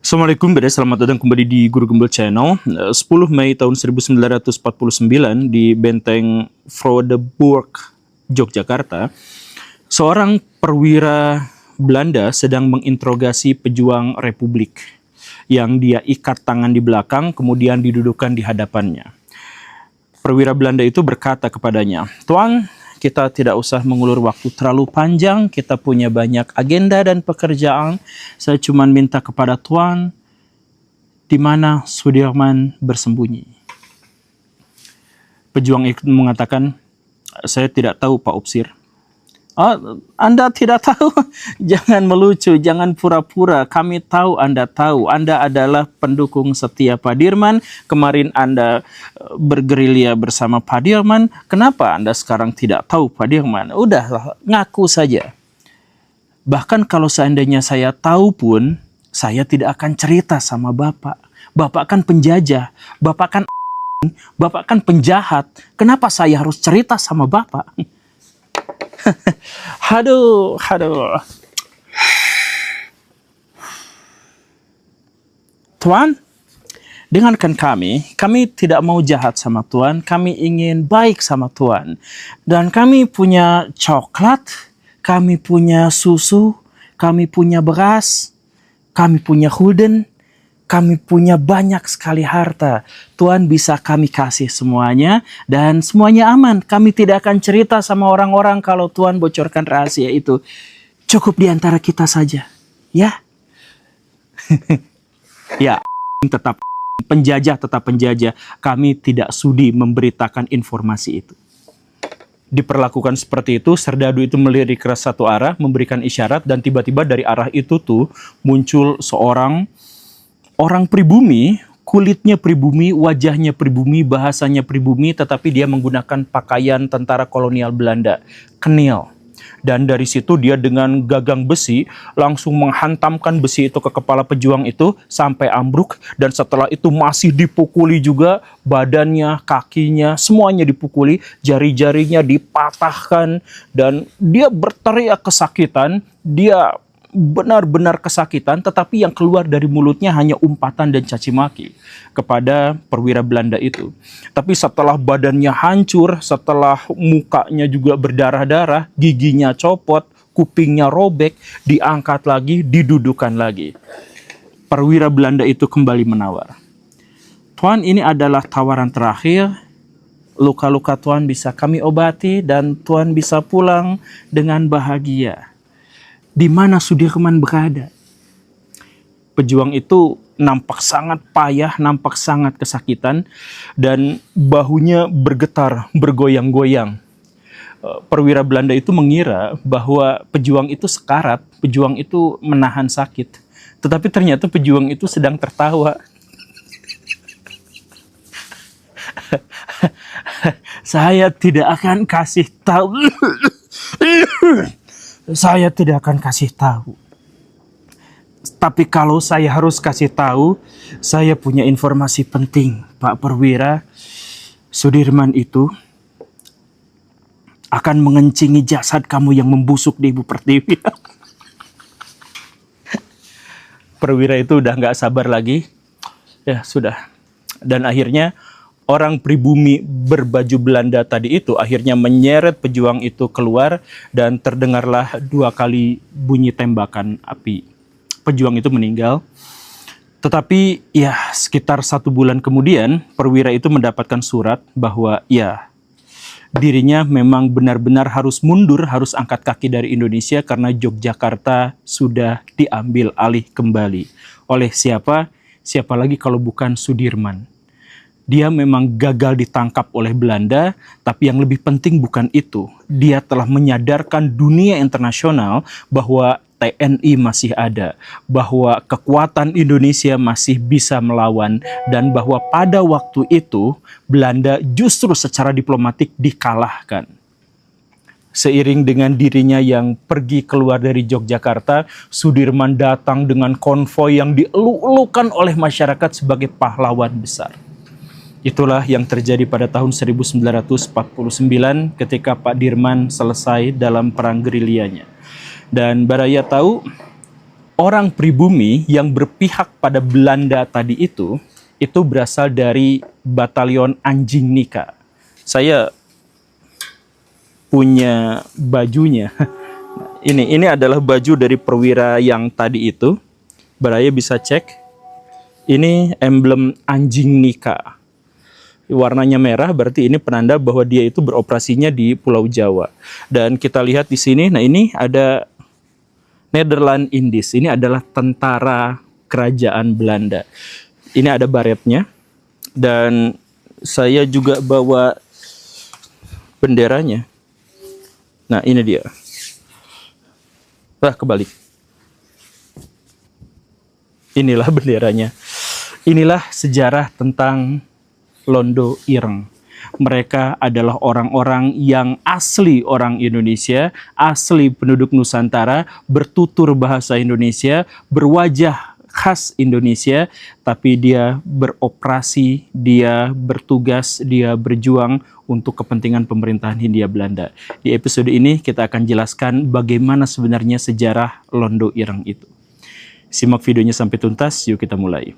Assalamualaikum, selamat datang kembali di Guru Gembel Channel. 10 Mei tahun 1949 di Benteng Fraudeburg, Yogyakarta, seorang perwira Belanda sedang menginterogasi pejuang Republik yang dia ikat tangan di belakang, kemudian didudukkan di hadapannya. Perwira Belanda itu berkata kepadanya, "Tuan, kita tidak usah mengulur waktu terlalu panjang, kita punya banyak agenda dan pekerjaan. Saya cuma minta kepada Tuan, di mana Sudirman bersembunyi?" Pejuang itu mengatakan, "Saya tidak tahu, Pak Upsir." "Oh, Anda tidak tahu? Jangan melucu, jangan pura-pura. Kami tahu Anda tahu. Anda adalah pendukung setia Pak Dirman. Kemarin Anda bergerilya bersama Pak Dirman. Kenapa Anda sekarang tidak tahu Pak Dirman? Udahlah, ngaku saja. Bahkan kalau seandainya saya tahu pun, saya tidak akan cerita sama Bapak. Bapak kan penjajah. Bapak kan penjahat. Kenapa saya harus cerita sama Bapak?" Haduh. "Tuan, dengarkan kami tidak mau jahat sama Tuan, kami ingin baik sama Tuan. Dan kami punya coklat, kami punya susu, kami punya beras, kami punya huden, kami punya banyak sekali harta. Tuan bisa kami kasih semuanya dan semuanya aman. Kami tidak akan cerita sama orang-orang kalau Tuan bocorkan rahasia itu. Cukup di antara kita saja, ya?" Ya, tetap penjajah. Kami tidak sudi memberitakan informasi itu. Diperlakukan seperti itu, serdadu itu melirik keras satu arah, memberikan isyarat, dan tiba-tiba dari arah itu tuh muncul seorang orang pribumi, kulitnya pribumi, wajahnya pribumi, bahasanya pribumi, tetapi dia menggunakan pakaian tentara kolonial Belanda, kenil. Dan dari situ dia dengan gagang besi langsung menghantamkan besi itu ke kepala pejuang itu sampai ambruk, dan setelah itu masih dipukuli juga badannya, kakinya, semuanya dipukuli, jari-jarinya dipatahkan, dan dia berteriak kesakitan, dia benar-benar kesakitan, tetapi yang keluar dari mulutnya hanya umpatan dan caci maki kepada perwira Belanda itu. Tapi setelah badannya hancur, setelah mukanya juga berdarah-darah, giginya copot, kupingnya robek, diangkat lagi, didudukan lagi. Perwira Belanda itu kembali menawar, "Tuan, ini adalah tawaran terakhir. Luka-luka Tuan bisa kami obati dan Tuan bisa pulang dengan bahagia. Di mana Sudirman berada?" Pejuang itu nampak sangat payah, nampak sangat kesakitan, dan bahunya bergetar, bergoyang-goyang. Perwira Belanda itu mengira bahwa pejuang itu sekarat, pejuang itu menahan sakit. Tetapi ternyata pejuang itu sedang tertawa. "Saya tidak akan kasih tahu. Saya tidak akan kasih tahu. Tapi kalau saya harus kasih tahu, saya punya informasi penting, Pak Perwira. Sudirman itu akan mengencingi jasad kamu yang membusuk di Ibu Pertiwi." Perwira itu udah nggak sabar lagi. Ya sudah. Dan akhirnya orang pribumi berbaju Belanda tadi itu akhirnya menyeret pejuang itu keluar, dan terdengarlah 2 kali bunyi tembakan api. Pejuang itu meninggal. Tetapi ya sekitar 1 bulan kemudian perwira itu mendapatkan surat bahwa ya dirinya memang benar-benar harus mundur, harus angkat kaki dari Indonesia karena Yogyakarta sudah diambil alih kembali. Oleh siapa? Siapa lagi kalau bukan Sudirman. Dia memang gagal ditangkap oleh Belanda, tapi yang lebih penting bukan itu. Dia telah menyadarkan dunia internasional bahwa TNI masih ada, bahwa kekuatan Indonesia masih bisa melawan, dan bahwa pada waktu itu Belanda justru secara diplomatik dikalahkan. Seiring dengan dirinya yang pergi keluar dari Yogyakarta, Sudirman datang dengan konvoi yang dielu-elukan oleh masyarakat sebagai pahlawan besar. Itulah yang terjadi pada tahun 1949 ketika Pak Dirman selesai dalam perang gerilyanya. Dan Baraya tahu orang pribumi yang berpihak pada Belanda tadi itu berasal dari batalion Anjing Nika. Saya punya bajunya. Ini adalah baju dari perwira yang tadi itu. Baraya bisa cek. Ini emblem Anjing Nika. Warnanya merah, berarti ini penanda bahwa dia itu beroperasinya di Pulau Jawa. Dan kita lihat di sini, nah ini ada Nederland Indies. Ini adalah tentara kerajaan Belanda. Ini ada baretnya. Dan saya juga bawa benderanya. Nah, ini dia. Kebalik. Inilah benderanya. Inilah sejarah tentang Londo Ireng. Mereka adalah orang-orang yang asli orang Indonesia, asli penduduk Nusantara, bertutur bahasa Indonesia, berwajah khas Indonesia, tapi dia beroperasi, dia bertugas, dia berjuang untuk kepentingan pemerintahan Hindia Belanda. Di episode ini kita akan jelaskan bagaimana sebenarnya sejarah Londo Ireng itu. Simak videonya sampai tuntas, yuk kita mulai.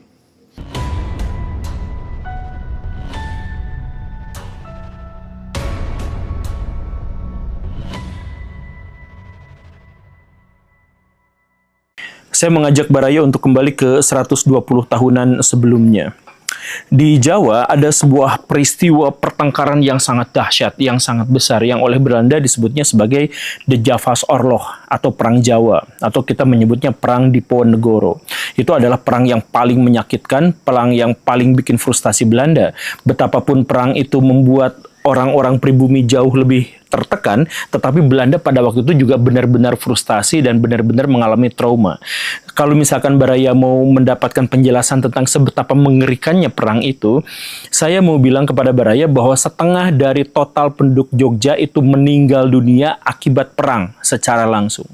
Saya mengajak Baraya untuk kembali ke 120 tahunan sebelumnya. Di Jawa ada sebuah peristiwa pertengkaran yang sangat dahsyat, yang sangat besar, yang oleh Belanda disebutnya sebagai The Javas Oorlog atau Perang Jawa, atau kita menyebutnya Perang Diponegoro. Itu adalah perang yang paling menyakitkan, perang yang paling bikin frustasi Belanda. Betapapun perang itu membuat orang-orang pribumi jauh lebih tertekan, tetapi Belanda pada waktu itu juga benar-benar frustasi dan benar-benar mengalami trauma. Kalau misalkan Baraya mau mendapatkan penjelasan tentang sebetapa mengerikannya perang itu, saya mau bilang kepada Baraya bahwa setengah dari total penduduk Jogja itu meninggal dunia akibat perang secara langsung.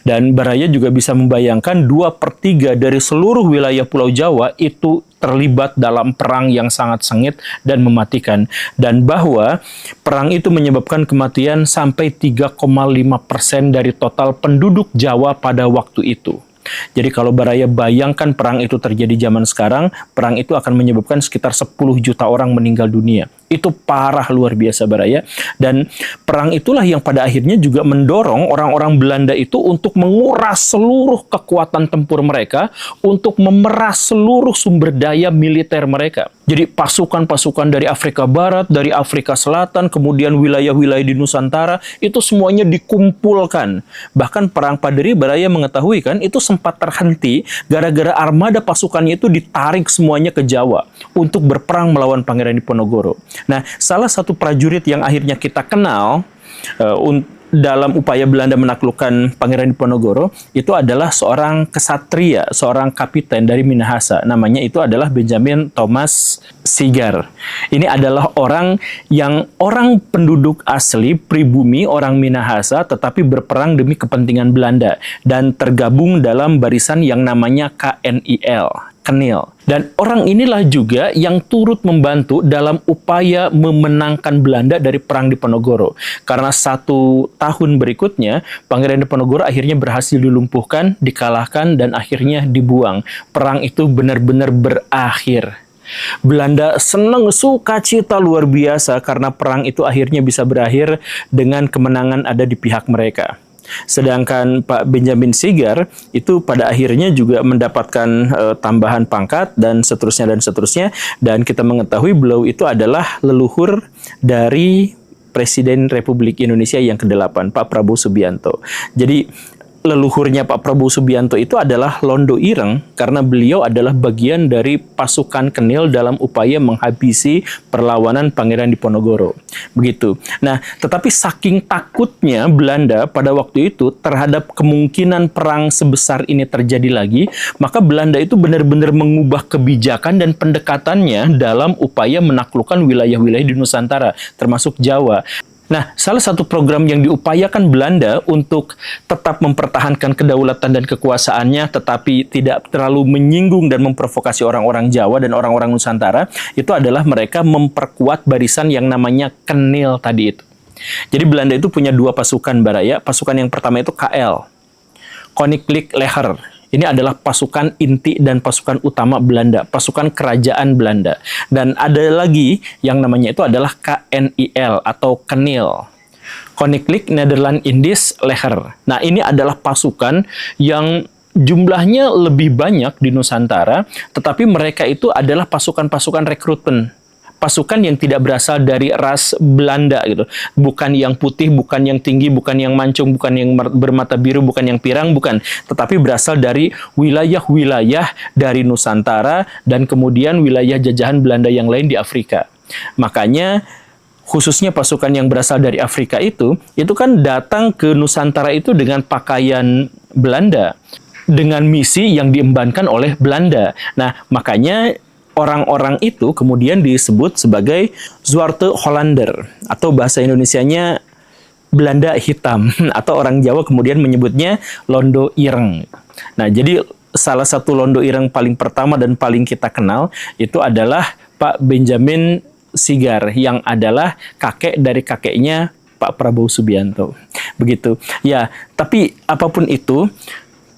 Dan Baraya juga bisa membayangkan 2/3 dari seluruh wilayah Pulau Jawa itu terlibat dalam perang yang sangat sengit dan mematikan. Dan bahwa perang itu menyebabkan kematian sampai 3,5% dari total penduduk Jawa pada waktu itu. Jadi kalau Baraya bayangkan perang itu terjadi zaman sekarang, perang itu akan menyebabkan sekitar 10 juta orang meninggal dunia. Itu parah luar biasa Baraya. Dan perang itulah yang pada akhirnya juga mendorong orang-orang Belanda itu untuk menguras seluruh kekuatan tempur mereka, untuk memeras seluruh sumber daya militer mereka. Jadi pasukan-pasukan dari Afrika Barat, dari Afrika Selatan, kemudian wilayah-wilayah di Nusantara, itu semuanya dikumpulkan. Bahkan perang Paderi, Baraya mengetahui kan, itu sempat terhenti gara-gara armada pasukannya itu ditarik semuanya ke Jawa untuk berperang melawan Pangeran Diponegoro. Nah, salah satu prajurit yang akhirnya kita kenal dalam upaya Belanda menaklukkan Pangeran Diponegoro itu adalah seorang kesatria, seorang kapiten dari Minahasa. Namanya itu adalah Benjamin Thomas Sigar. Ini adalah orang penduduk asli, pribumi, orang Minahasa, tetapi berperang demi kepentingan Belanda dan tergabung dalam barisan yang namanya KNIL. Kenil. Dan orang inilah juga yang turut membantu dalam upaya memenangkan Belanda dari Perang Diponegoro. Karena 1 tahun berikutnya, Pangeran Diponegoro akhirnya berhasil dilumpuhkan, dikalahkan, dan akhirnya dibuang. Perang itu benar-benar berakhir. Belanda senang, sukacita luar biasa karena perang itu akhirnya bisa berakhir dengan kemenangan ada di pihak mereka. Sedangkan Pak Benjamin Sigar itu pada akhirnya juga mendapatkan tambahan pangkat dan seterusnya. Dan kita mengetahui beliau itu adalah leluhur dari Presiden Republik Indonesia yang ke-8, Pak Prabowo Subianto. Jadi leluhurnya Pak Prabowo Subianto itu adalah Londo Ireng karena beliau adalah bagian dari pasukan Kenil dalam upaya menghabisi perlawanan Pangeran Diponegoro. Begitu. Nah, tetapi saking takutnya Belanda pada waktu itu terhadap kemungkinan perang sebesar ini terjadi lagi, maka Belanda itu benar-benar mengubah kebijakan dan pendekatannya dalam upaya menaklukkan wilayah-wilayah di Nusantara, termasuk Jawa. Nah, salah satu program yang diupayakan Belanda untuk tetap mempertahankan kedaulatan dan kekuasaannya, tetapi tidak terlalu menyinggung dan memprovokasi orang-orang Jawa dan orang-orang Nusantara, itu adalah mereka memperkuat barisan yang namanya Kenil tadi itu. Jadi Belanda itu punya 2 pasukan Baraya. Pasukan yang pertama itu KL, Koninklijk Leger. Ini adalah pasukan inti dan pasukan utama Belanda, pasukan kerajaan Belanda. Dan ada lagi yang namanya itu adalah KNIL atau KNIL. Koninklijk Nederland Indisch Leger. Nah, ini adalah pasukan yang jumlahnya lebih banyak di Nusantara, tetapi mereka itu adalah pasukan-pasukan rekrutmen. Pasukan yang tidak berasal dari ras Belanda gitu. Bukan yang putih, bukan yang tinggi, bukan yang mancung, bukan yang bermata biru, bukan yang pirang, bukan. Tetapi berasal dari wilayah-wilayah dari Nusantara dan kemudian wilayah jajahan Belanda yang lain di Afrika. Makanya khususnya pasukan yang berasal dari Afrika itu kan datang ke Nusantara itu dengan pakaian Belanda, dengan misi yang diembankan oleh Belanda. Nah, makanya orang-orang itu kemudian disebut sebagai Zwarte Hollander atau bahasa Indonesianya Belanda hitam atau orang Jawa kemudian menyebutnya Londo Ireng. Nah, jadi salah satu Londo Ireng paling pertama dan paling kita kenal itu adalah Pak Benjamin Sigar yang adalah kakek dari kakeknya Pak Prabowo Subianto. Begitu. Ya, tapi apapun itu,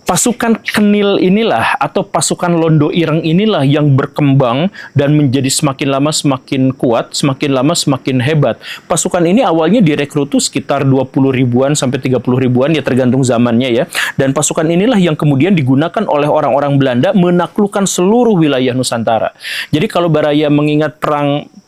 pasukan KNIL inilah atau pasukan Londo Ireng inilah yang berkembang dan menjadi semakin lama semakin kuat, semakin lama semakin hebat. Pasukan ini awalnya direkrut sekitar 20 ribuan sampai 30 ribuan ya tergantung zamannya ya. Dan pasukan inilah yang kemudian digunakan oleh orang-orang Belanda menaklukkan seluruh wilayah Nusantara. Jadi kalau Baraya mengingat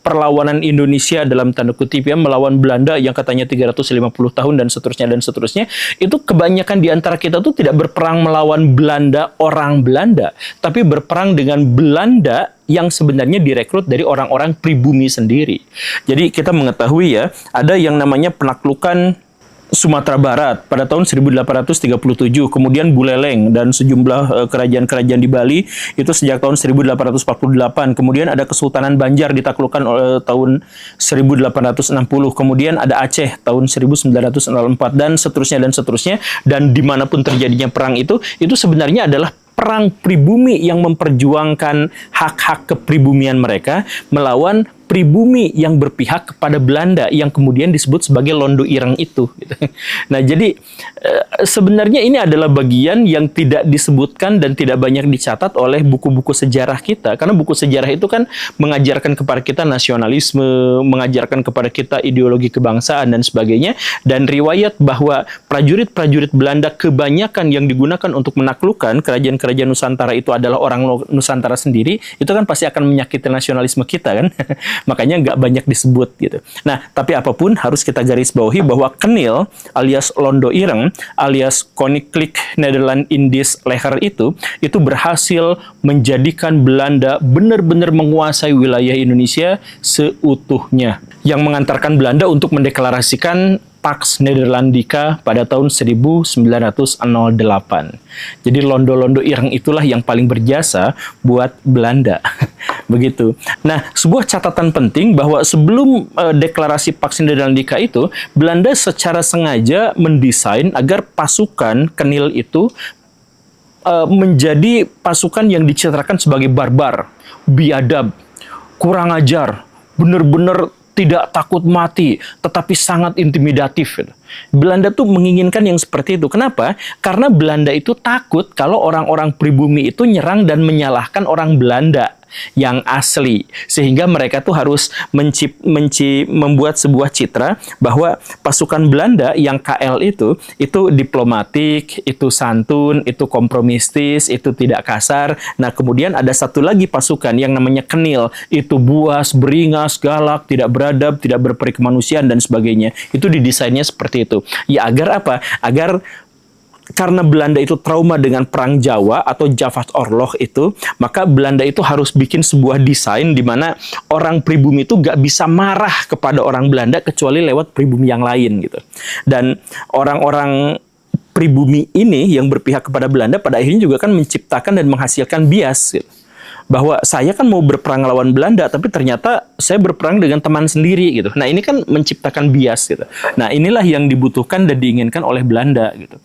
perlawanan Indonesia dalam tanda kutip ya melawan Belanda yang katanya 350 tahun dan seterusnya, itu kebanyakan di antara kita tuh tidak berperang melawan Belanda, orang Belanda, tapi berperang dengan Belanda yang sebenarnya direkrut dari orang-orang pribumi sendiri. Jadi kita mengetahui ya, ada yang namanya penaklukan Sumatera Barat pada tahun 1837, kemudian Buleleng dan sejumlah kerajaan-kerajaan di Bali itu sejak tahun 1848, kemudian ada Kesultanan Banjar ditaklukkan tahun 1860, kemudian ada Aceh tahun 1904 dan seterusnya, dan dimanapun terjadinya perang itu sebenarnya adalah perang pribumi yang memperjuangkan hak-hak kepribumian mereka melawan pribumi yang berpihak kepada Belanda yang kemudian disebut sebagai Londo Ireng itu. Nah, jadi sebenarnya ini adalah bagian yang tidak disebutkan dan tidak banyak dicatat oleh buku-buku sejarah kita. Karena buku sejarah itu kan mengajarkan kepada kita nasionalisme, mengajarkan kepada kita ideologi kebangsaan dan sebagainya. Dan riwayat bahwa prajurit-prajurit Belanda kebanyakan yang digunakan untuk menaklukkan kerajaan-kerajaan Nusantara itu adalah orang Nusantara sendiri, itu kan pasti akan menyakiti nasionalisme kita kan. Makanya nggak banyak disebut gitu. Nah, tapi apapun harus kita garis bawahi bahwa KNIL alias Londo Ireng alias Koninklijk Nederland Indisch Leger itu berhasil menjadikan Belanda benar-benar menguasai wilayah Indonesia seutuhnya, yang mengantarkan Belanda untuk mendeklarasikan Pax Nederlandica pada tahun 1908. Jadi Londo-Londo Ireng itulah yang paling berjasa buat Belanda. Begitu. Nah, sebuah catatan penting bahwa sebelum deklarasi Pax Nederlandica itu, Belanda secara sengaja mendesain agar pasukan KNIL itu menjadi pasukan yang dicitrakan sebagai barbar, biadab, kurang ajar, benar-benar tidak takut mati, tetapi sangat intimidatif. Belanda tuh menginginkan yang seperti itu. Kenapa? Karena Belanda itu takut kalau orang-orang pribumi itu nyerang dan menyalahkan orang Belanda yang asli, sehingga mereka tuh harus membuat sebuah citra bahwa pasukan Belanda yang KL itu diplomatik, itu santun, itu kompromistis, itu tidak kasar. Nah, kemudian ada satu lagi pasukan yang namanya KNIL, itu buas, beringas, galak, tidak beradab, tidak berperi kemanusiaan dan sebagainya. Itu didesainnya seperti itu. Ya agar apa? Agar karena Belanda itu trauma dengan Perang Jawa atau Javaoorlog itu, maka Belanda itu harus bikin sebuah desain di mana orang pribumi itu nggak bisa marah kepada orang Belanda kecuali lewat pribumi yang lain gitu. Dan orang-orang pribumi ini yang berpihak kepada Belanda pada akhirnya juga kan menciptakan dan menghasilkan bias gitu. Bahwa saya kan mau berperang lawan Belanda, tapi ternyata saya berperang dengan teman sendiri gitu. Nah, ini kan menciptakan bias gitu. Nah, inilah yang dibutuhkan dan diinginkan oleh Belanda gitu.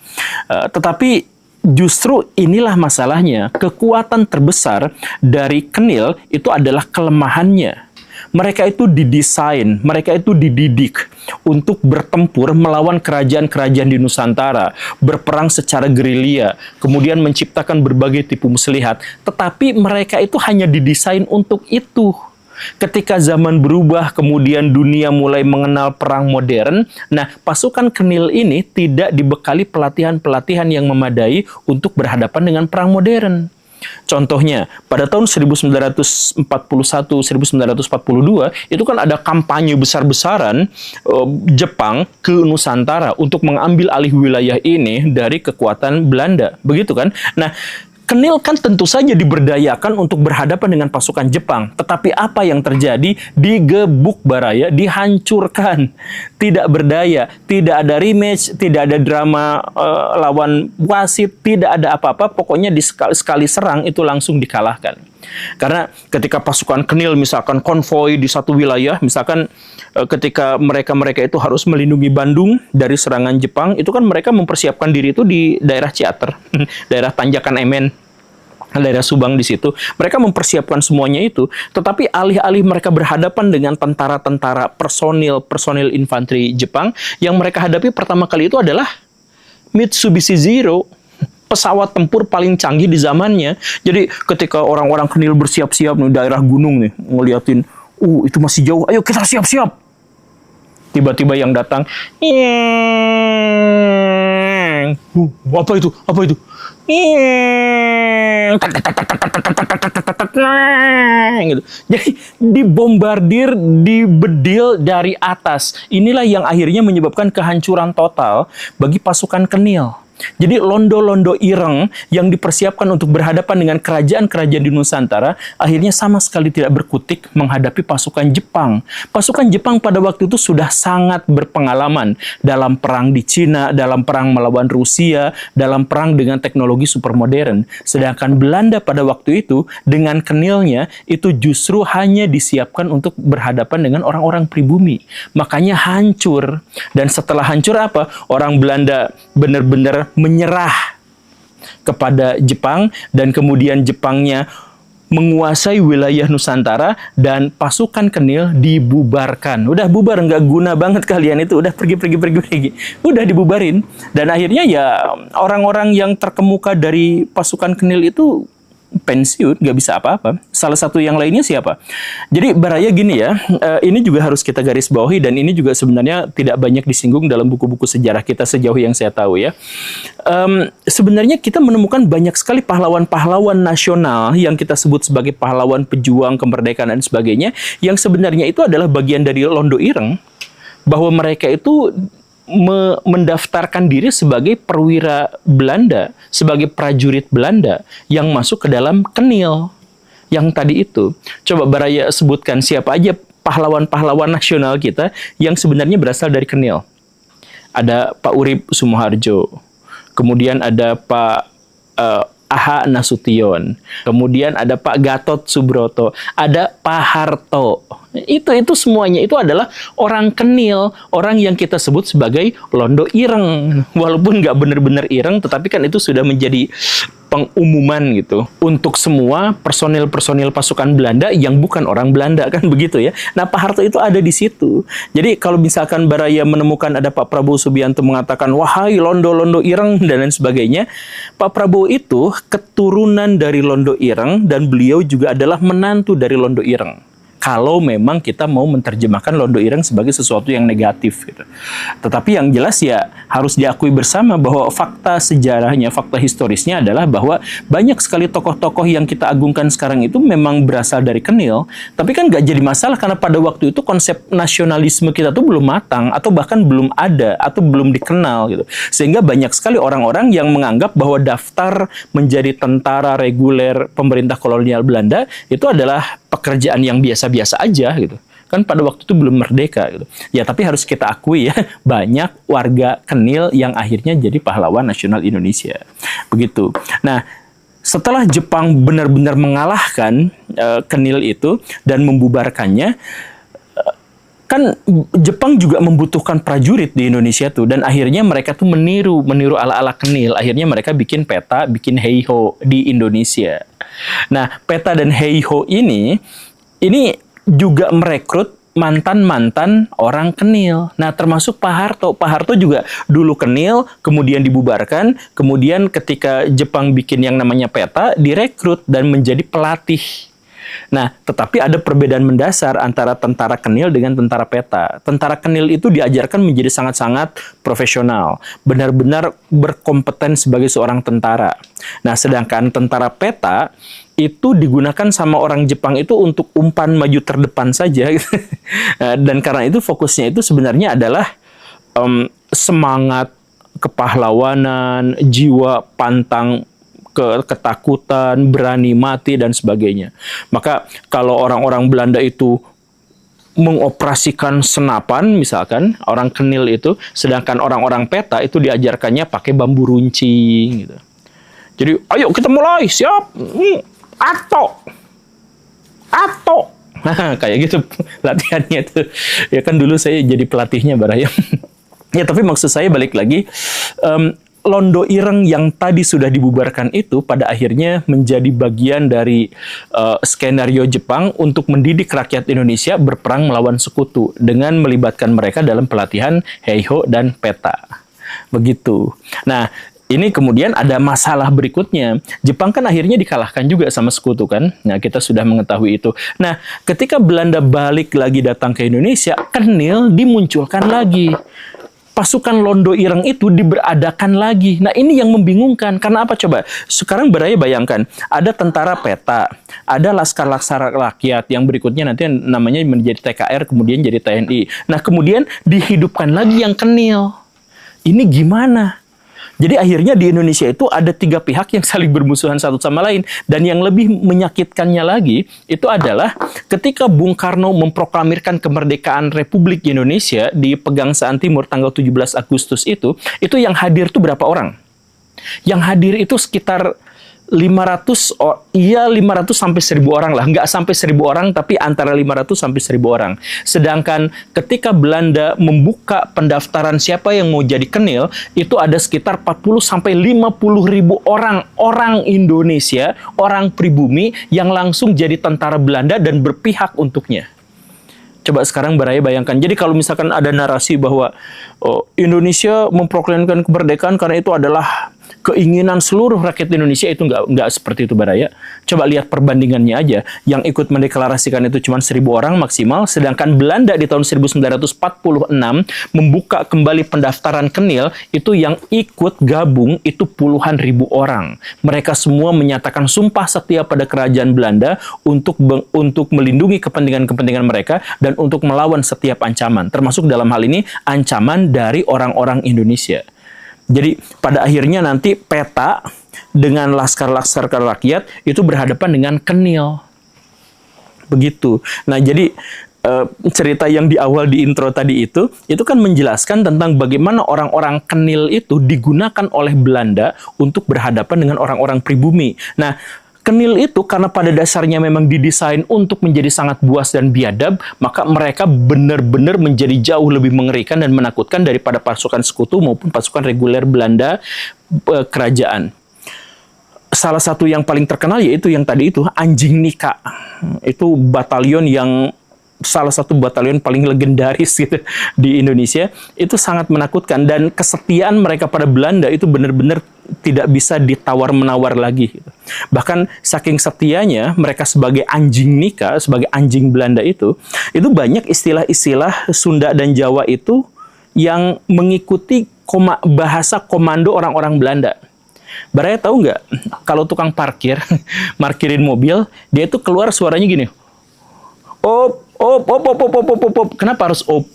Tetapi justru inilah masalahnya, kekuatan terbesar dari KNIL itu adalah kelemahannya. Mereka itu didesain, mereka itu dididik untuk bertempur melawan kerajaan-kerajaan di Nusantara, berperang secara gerilya, kemudian menciptakan berbagai tipu muslihat. Tetapi mereka itu hanya didesain untuk itu. Ketika zaman berubah, kemudian dunia mulai mengenal perang modern, nah pasukan Kenil ini tidak dibekali pelatihan-pelatihan yang memadai untuk berhadapan dengan perang modern. Contohnya, pada tahun 1941-1942, itu kan ada kampanye besar-besaran Jepang ke Nusantara untuk mengambil alih wilayah ini dari kekuatan Belanda. Begitu kan? Nah, Kenil kan tentu saja diberdayakan untuk berhadapan dengan pasukan Jepang. Tetapi apa yang terjadi? Digebuk baraya, dihancurkan. Tidak berdaya, tidak ada rematch, tidak ada drama lawan wasit, tidak ada apa-apa. Pokoknya di sekali serang itu langsung dikalahkan. Karena ketika pasukan Kenil misalkan konvoi di satu wilayah, misalkan ketika mereka itu harus melindungi Bandung dari serangan Jepang, itu kan mereka mempersiapkan diri itu di daerah Ciater, daerah Tanjakan Emen, daerah Subang di situ. Mereka mempersiapkan semuanya itu, tetapi alih-alih mereka berhadapan dengan tentara-tentara personil infanteri Jepang, yang mereka hadapi pertama kali itu adalah Mitsubishi Zero, pesawat tempur paling canggih di zamannya. Jadi ketika orang-orang Kenil bersiap-siap nih daerah gunung nih, ngeliatin, itu masih jauh, ayo kita siap-siap. Tiba-tiba yang datang, apa itu? Apa itu? Gitu. Jadi dibombardir, dibedil dari atas. Inilah yang akhirnya menyebabkan kehancuran total bagi pasukan Kenil. Jadi londo-londo ireng yang dipersiapkan untuk berhadapan dengan kerajaan-kerajaan di Nusantara akhirnya sama sekali tidak berkutik menghadapi pasukan Jepang. Pasukan Jepang pada waktu itu sudah sangat berpengalaman dalam perang di Cina, dalam perang melawan Rusia, dalam perang dengan teknologi supermodern. Sedangkan Belanda pada waktu itu dengan Kenilnya itu justru hanya disiapkan untuk berhadapan dengan orang-orang pribumi. Makanya hancur. Dan setelah hancur apa? Orang Belanda benar-benar menyerah kepada Jepang, dan kemudian Jepangnya menguasai wilayah Nusantara dan pasukan Kenil dibubarkan. Udah bubar, nggak guna banget kalian itu, udah pergi. Udah dibubarin. Dan akhirnya ya orang-orang yang terkemuka dari pasukan Kenil itu pensiun, nggak bisa apa-apa. Salah satu yang lainnya siapa? Jadi baraya gini ya, ini juga harus kita garis bawahi, dan ini juga sebenarnya tidak banyak disinggung dalam buku-buku sejarah kita sejauh yang saya tahu ya. Sebenarnya kita menemukan banyak sekali pahlawan-pahlawan nasional yang kita sebut sebagai pahlawan pejuang kemerdekaan dan sebagainya, yang sebenarnya itu adalah bagian dari londo ireng, bahwa mereka itu mendaftarkan diri sebagai perwira Belanda, sebagai prajurit Belanda yang masuk ke dalam Kenil yang tadi itu. Coba baraya sebutkan siapa aja pahlawan-pahlawan nasional kita yang sebenarnya berasal dari Kenil. Ada Pak Urip Sumoharjo, kemudian ada Pak Aha Nasution, kemudian ada Pak Gatot Subroto, ada Pak Harto. Itu semuanya itu adalah orang Kenil, orang yang kita sebut sebagai londo ireng. Walaupun nggak benar-benar ireng, tetapi kan itu sudah menjadi pengumuman gitu untuk semua personil-personil pasukan Belanda yang bukan orang Belanda, kan begitu ya. Nah, Pak Harto itu ada di situ. Jadi kalau misalkan baraya menemukan ada Pak Prabowo Subianto mengatakan wahai londo-londo ireng dan lain sebagainya, Pak Prabowo itu keturunan dari londo ireng dan beliau juga adalah menantu dari londo ireng. Kalau memang kita mau menerjemahkan londo ireng sebagai sesuatu yang negatif gitu. Tetapi yang jelas ya harus diakui bersama bahwa fakta sejarahnya, fakta historisnya adalah bahwa banyak sekali tokoh-tokoh yang kita agungkan sekarang itu memang berasal dari Kenil. Tapi kan nggak jadi masalah karena pada waktu itu konsep nasionalisme kita tuh belum matang atau bahkan belum ada atau belum dikenal gitu. Sehingga banyak sekali orang-orang yang menganggap bahwa daftar menjadi tentara reguler pemerintah kolonial Belanda itu adalah pekerjaan yang biasa-biasa aja gitu. Kan pada waktu itu belum merdeka gitu. Ya tapi harus kita akui ya, banyak warga Kenil yang akhirnya jadi pahlawan nasional Indonesia. Begitu. Nah, setelah Jepang benar-benar mengalahkan Kenil itu dan membubarkannya, kan Jepang juga membutuhkan prajurit di Indonesia tuh, dan akhirnya mereka tuh meniru ala-ala Kenil. Akhirnya mereka bikin peta, bikin heiho di Indonesia. Nah, peta dan heiho ini juga merekrut mantan-mantan orang Kenil. Nah, termasuk Pak Harto. Pak Harto juga dulu Kenil, kemudian dibubarkan, kemudian ketika Jepang bikin yang namanya peta, direkrut dan menjadi pelatih. Nah, tetapi ada perbedaan mendasar antara tentara Kenil dengan tentara peta. Tentara Kenil itu diajarkan menjadi sangat-sangat profesional, benar-benar berkompeten sebagai seorang tentara. Nah, sedangkan tentara peta itu digunakan sama orang Jepang itu untuk umpan maju terdepan saja. Dan karena itu fokusnya itu sebenarnya adalah semangat kepahlawanan, jiwa pantang ketakutan, berani mati, dan sebagainya. Maka kalau orang-orang Belanda itu mengoperasikan senapan, misalkan, orang Kenil itu, sedangkan orang-orang peta itu diajarkannya pakai bambu runcing. Gitu. Jadi, ayo kita mulai, siap, ato, nah, kayak gitu latihannya itu. Ya kan dulu saya jadi pelatihnya Baraya. Ya, tapi maksud saya balik lagi, Londo Ireng yang tadi sudah dibubarkan itu pada akhirnya menjadi bagian dari skenario Jepang untuk mendidik rakyat Indonesia berperang melawan sekutu dengan melibatkan mereka dalam pelatihan Heiho dan peta. Begitu. Nah, ini kemudian ada masalah berikutnya. Jepang kan akhirnya dikalahkan juga sama sekutu kan. Nah, kita sudah mengetahui itu. Nah, ketika Belanda balik lagi datang ke Indonesia, Kenil dimunculkan lagi. Pasukan Londo Ireng itu diberadakan lagi. Nah, ini yang membingungkan. Karena apa coba? Sekarang Baraya bayangkan, ada tentara peta, ada Laskar Rakyat, yang berikutnya nanti namanya menjadi TKR, kemudian jadi TNI. Nah, kemudian dihidupkan lagi yang Kenil. Ini gimana? Jadi akhirnya di Indonesia itu ada 3 pihak yang saling bermusuhan satu sama lain. Dan yang lebih menyakitkannya lagi, itu adalah ketika Bung Karno memproklamirkan kemerdekaan Republik Indonesia di Pegangsaan Timur tanggal 17 Agustus itu yang hadir itu berapa orang? Yang hadir itu sekitar 500 sampai 1000 orang lah. Nggak sampai 1000 orang, tapi antara 500 sampai 1000 orang. Sedangkan ketika Belanda membuka pendaftaran siapa yang mau jadi Kenil, itu ada sekitar 40 sampai 50 ribu orang Indonesia, orang pribumi yang langsung jadi tentara Belanda dan berpihak untuknya. Coba sekarang Baraya bayangkan. Jadi kalau misalkan ada narasi bahwa Indonesia memproklamasikan kemerdekaan karena itu adalah keinginan seluruh rakyat Indonesia, itu nggak seperti itu Baraya. Coba lihat perbandingannya aja. Yang ikut mendeklarasikan itu cuma 1000 orang maksimal, sedangkan Belanda di tahun 1946 membuka kembali pendaftaran Kenil, itu yang ikut gabung itu puluhan ribu orang. Mereka semua menyatakan sumpah setia pada kerajaan Belanda untuk melindungi kepentingan-kepentingan mereka dan untuk melawan setiap ancaman, termasuk dalam hal ini ancaman dari orang-orang Indonesia. Jadi pada akhirnya nanti peta dengan laskar-laskar rakyat itu berhadapan dengan Kenil. Begitu. Nah, jadi cerita yang di awal di intro tadi itu kan menjelaskan tentang bagaimana orang-orang Kenil itu digunakan oleh Belanda untuk berhadapan dengan orang-orang pribumi. Nah, Kenil itu karena pada dasarnya memang didesain untuk menjadi sangat buas dan biadab, maka mereka benar-benar menjadi jauh lebih mengerikan dan menakutkan daripada pasukan sekutu maupun pasukan reguler Belanda kerajaan. Salah satu yang paling terkenal yaitu yang tadi itu, Anjing Nika. Itu batalion yang salah satu batalion paling legendaris gitu di Indonesia. Itu sangat menakutkan dan kesetiaan mereka pada Belanda itu benar-benar tidak bisa ditawar-menawar lagi gitu. Bahkan saking setianya mereka sebagai Anjing Nika, sebagai anjing Belanda itu banyak istilah-istilah Sunda dan Jawa itu yang mengikuti bahasa komando orang-orang Belanda. Baraya tahu nggak, kalau tukang parkir markirin mobil, dia itu keluar suaranya gini. Op. Kenapa harus op?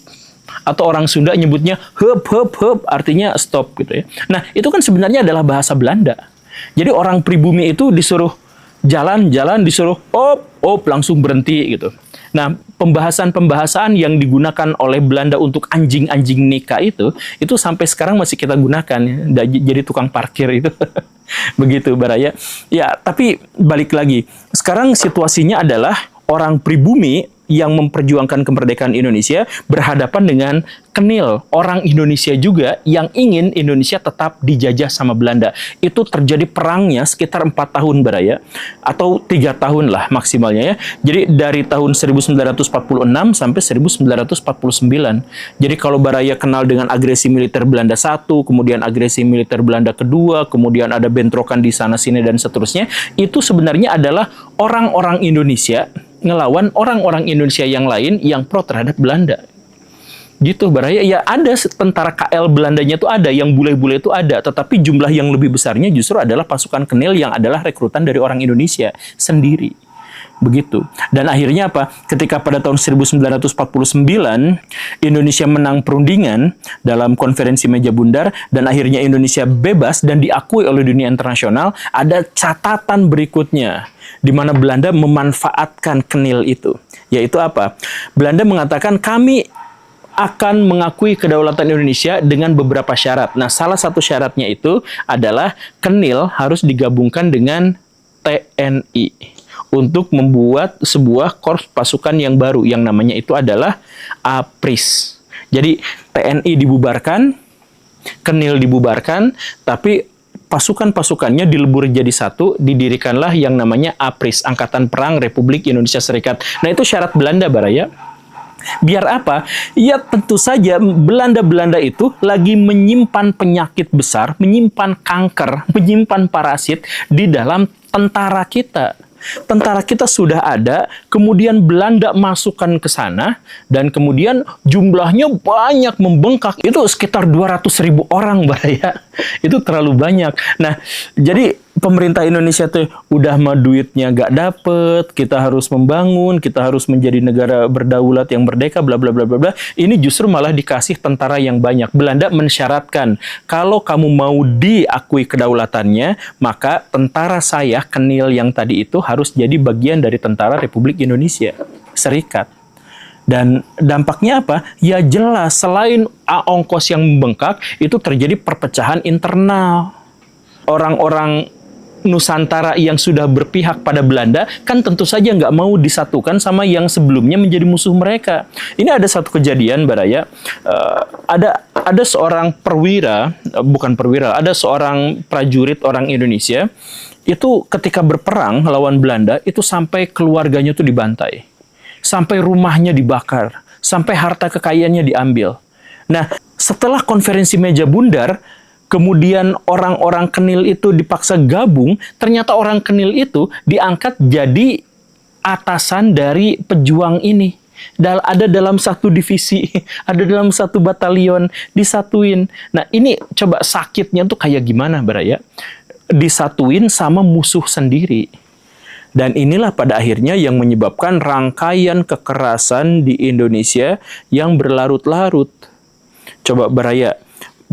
Atau orang Sunda nyebutnya hup, artinya stop gitu ya. Nah, itu kan sebenarnya adalah bahasa Belanda. Jadi orang pribumi itu disuruh jalan, disuruh op, langsung berhenti gitu. Nah, pembahasan yang digunakan oleh Belanda untuk anjing-anjing Nika itu sampai sekarang masih kita gunakan ya, jadi tukang parkir itu. Begitu Baraya. Ya, tapi balik lagi. Sekarang situasinya adalah orang pribumi yang memperjuangkan kemerdekaan Indonesia berhadapan dengan Kenil, orang Indonesia juga yang ingin Indonesia tetap dijajah sama Belanda. Itu terjadi perangnya sekitar 4 tahun Baraya, atau 3 tahun lah maksimalnya ya. Jadi dari tahun 1946 sampai 1949. Jadi kalau Baraya kenal dengan agresi militer Belanda 1, kemudian agresi militer Belanda kedua, kemudian ada bentrokan di sana sini dan seterusnya, itu sebenarnya adalah orang-orang Indonesia ngelawan orang-orang Indonesia yang lain yang pro terhadap Belanda. Gitu Baraya, ya ada tentara KL Belandanya itu ada, yang bule-bule itu ada, tetapi jumlah yang lebih besarnya justru adalah pasukan Kenil yang adalah rekrutan dari orang Indonesia sendiri. Begitu. Dan akhirnya apa? Ketika pada tahun 1949 Indonesia menang perundingan dalam konferensi meja bundar dan akhirnya Indonesia bebas dan diakui oleh dunia internasional, ada catatan berikutnya di mana Belanda memanfaatkan Kenil itu. Yaitu apa? Belanda mengatakan kami akan mengakui kedaulatan Indonesia dengan beberapa syarat. Nah, salah satu syaratnya itu adalah Kenil harus digabungkan dengan TNI untuk membuat sebuah korps pasukan yang baru yang namanya itu adalah APRIS. Jadi TNI dibubarkan, Kenil dibubarkan, tapi pasukan-pasukannya dilebur jadi satu, didirikanlah yang namanya APRIS, Angkatan Perang Republik Indonesia Serikat. Nah, itu syarat Belanda Baraya. Biar apa? Ya tentu saja Belanda-Belanda itu lagi menyimpan penyakit besar, menyimpan kanker, menyimpan parasit di dalam tentara kita. Tentara kita sudah ada, kemudian Belanda masukkan ke sana, dan kemudian jumlahnya banyak membengkak. Itu sekitar 200.000 orang, Baraya. Itu terlalu banyak. Nah, jadi pemerintah Indonesia tuh udah mah duitnya gak dapet, kita harus membangun, kita harus menjadi negara berdaulat yang merdeka, bla bla bla bla bla. Ini justru malah dikasih tentara yang banyak. Belanda mensyaratkan, kalau kamu mau diakui kedaulatannya, maka tentara saya, Kenil yang tadi itu harus jadi bagian dari tentara Republik Indonesia Serikat. Dan dampaknya apa? Ya jelas, selain ongkos yang membengkak, itu terjadi perpecahan internal. Orang-orang Nusantara yang sudah berpihak pada Belanda kan tentu saja nggak mau disatukan sama yang sebelumnya menjadi musuh mereka. Ini ada satu kejadian Baraya, ada seorang perwira, bukan perwira, ada seorang prajurit orang Indonesia itu ketika berperang lawan Belanda itu sampai keluarganya tuh dibantai, sampai rumahnya dibakar, sampai harta kekayaannya diambil. Nah, setelah konferensi meja bundar, kemudian orang-orang Kenil itu dipaksa gabung, ternyata orang Kenil itu diangkat jadi atasan dari pejuang ini. Ada dalam satu divisi, ada dalam satu batalion, disatuin. Nah, ini coba sakitnya tuh kayak gimana, Baraya? Disatuin sama musuh sendiri. Dan inilah pada akhirnya yang menyebabkan rangkaian kekerasan di Indonesia yang berlarut-larut. Coba Baraya,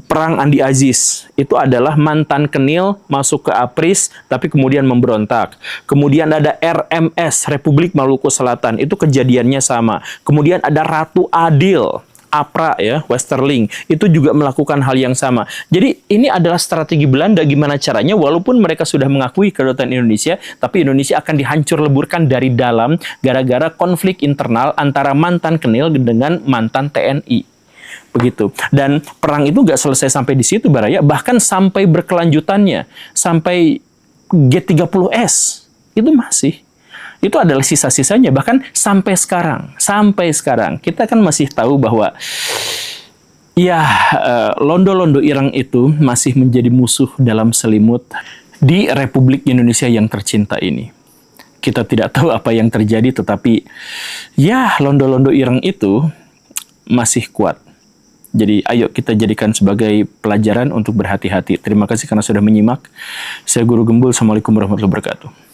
Perang Andi Aziz itu adalah mantan Kenil masuk ke APRIS tapi kemudian memberontak. Kemudian ada RMS Republik Maluku Selatan, itu kejadiannya sama. Kemudian ada Ratu Adil APRA ya, Westerling, itu juga melakukan hal yang sama. Jadi ini adalah strategi Belanda gimana caranya walaupun mereka sudah mengakui kedaulatan Indonesia, tapi Indonesia akan dihancur leburkan dari dalam gara-gara konflik internal antara mantan Kenil dengan mantan TNI. Begitu. Dan perang itu nggak selesai sampai di situ Baraya, bahkan sampai berkelanjutannya, sampai G30S itu masih. Itu adalah sisa-sisanya, bahkan sampai sekarang kita kan masih tahu bahwa ya londo-londo Irang itu masih menjadi musuh dalam selimut di Republik Indonesia yang tercinta ini. Kita tidak tahu apa yang terjadi, tetapi ya londo-londo Irang itu masih kuat. Jadi ayo kita jadikan sebagai pelajaran untuk berhati-hati. Terima kasih karena sudah menyimak. Saya Guru Gembul. Assalamualaikum warahmatullahi wabarakatuh.